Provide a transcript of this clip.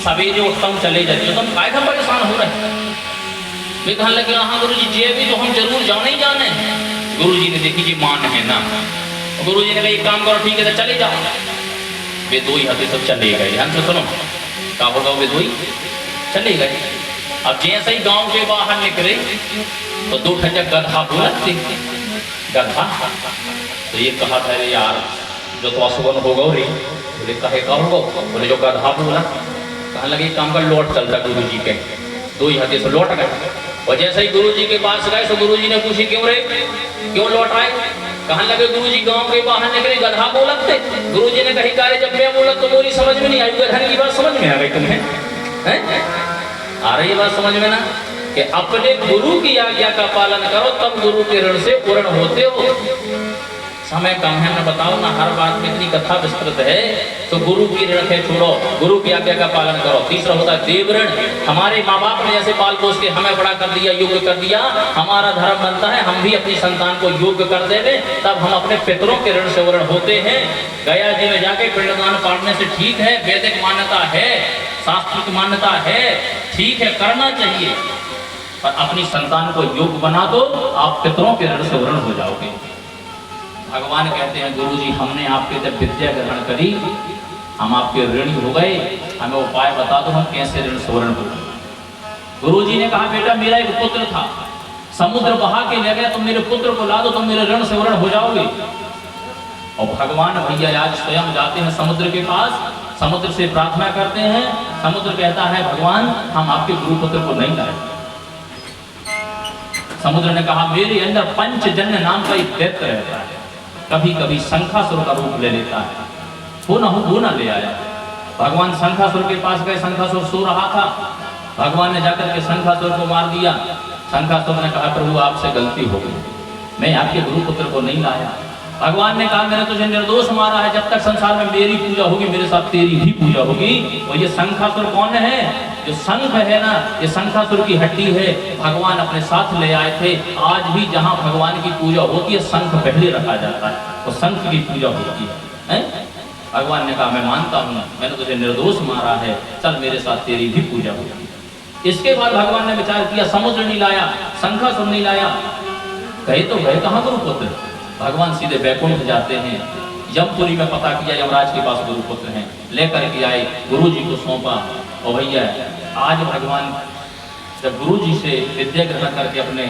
सवेरे उठता हूँ चले जाती हूँ, तुम काय का परेशान हो रहे। वे कहने लगे हाँ गुरु जी जे भी तो हम जरूर जाने ही जाने। गुरु जी ने देखी जी मान है ना, गुरु जी ने कहा एक काम करो ठीक है तो चले जाओ। वे दो ही हाथे सब चले गए। ध्यान से सुनो क्या होगा, वे दो ही चले गए। अब जैसे ही गांव के बाहर निकले तो दो ठजक गधा बोलते गधा। तो ये कहा था यार जो तो असुगन होगा रे, बोले कहे का होगा, बोले जो गधा बोला। कहने लगे काम का लौट चलता गुरु जी के, दो ही हाथे से लौट गए। और जैसे ही गुरु जी के पास गए तो गुरु जी ने पूछी क्यों रे, क्यों लौट आए। कहने लगे गुरु जी गांव के बाहर निकले गधा बोलत थे। गुरु जी ने कही कार्य जब मैं बोला तो बोली समझ में नहीं आई, गधन की बात समझ में आ गई तुम्हें हैं? आ रही बात समझ में ना कि अपने गुरु की आज्ञा का पालन करो तब गुरु के ऋण से पूर्ण होते हो। समय कम है, मैं बताओ ना हर बात में इतनी कथा विस्तृत है। तो गुरु की ऋण है छोड़ो, गुरु की आज्ञा का पालन करो। तीसरा होता है देव ऋण। हमारे माँ बाप ने जैसे पाल पोस के हमें बड़ा कर दिया, योग्य कर दिया, हमारा धर्म बनता है हम भी अपनी संतान को योग्य कर देवे, तब हम अपने पितरों के ऋण से ऋण होते हैं। गया जी में जाके पिंडदान पाड़ने से ठीक है, वैदिक मान्यता है, शास्त्रिक मान्यता है, ठीक है करना चाहिए, पर अपनी संतान को योग्य बना दो, आप पितरों के ऋण से ऋण हो जाओगे। भगवान कहते हैं गुरु जी हमने आपके जब विद्या ग्रहण करी हम आपके ऋणी हो गए, हमें उपाय बता दो हम कैसे ऋण से ऋण हो। गुरु जी ने कहा बेटा मेरा एक पुत्र था, समुद्र बहा के ले गया, तुम मेरे पुत्र को ला दो, तुम मेरे ऋण से ऋण हो जाओगे। और भगवान भैया आज स्वयं जाते हैं समुद्र के पास, समुद्र से प्रार्थना करते हैं। समुद्र कहता है भगवान हम आपके गुरुपुत्र को नहीं लाए। समुद्र ने कहा मेरे अंदर पंचजन्य नाम का एक दैत्य रहता है, कभी कभी शंखासुर का रूप ले लेता है, हो ना ले आया। भगवान शंखासुर के पास गए, शंखासुर सो रहा था, भगवान ने जाकर के शंखासुर को मार दिया। शंखासुर ने कहा प्रभु आपसे गलती हो गई, मैं आपके गुरुपुत्र को नहीं लाया। भगवान ने कहा मैंने तुझे निर्दोष मारा है, जब तक संसार में मेरी पूजा होगी मेरे साथ तेरी भी पूजा होगी। और ये शंखासुर कौन है, जो शंख है ना, ये शंखासुर की हड्डी है, भगवान अपने साथ ले आए थे। आज भी जहाँ भगवान की पूजा होती है शंख पहले रखा जाता है, तो शंख की पूजा होती है। भगवान ने कहा मैं मानता हूँ मैंने तुझे निर्दोष मारा है, चल मेरे साथ तेरी भी पूजा होगी। इसके बाद भगवान ने विचार किया समुद्र नहीं लाया, शंखासुर नहीं लाया, गए तो गए कहाँ गुरुपुत्र। भगवान सीधे वैकुंठ जाते हैं, यमपुरी में पता किया यमराज के पास गुरुपुत्र हैं, लेकर के आए, गुरु जी को सौंपा। और भैया आज भगवान जब गुरु जी से विद्या ग्रहण करके अपने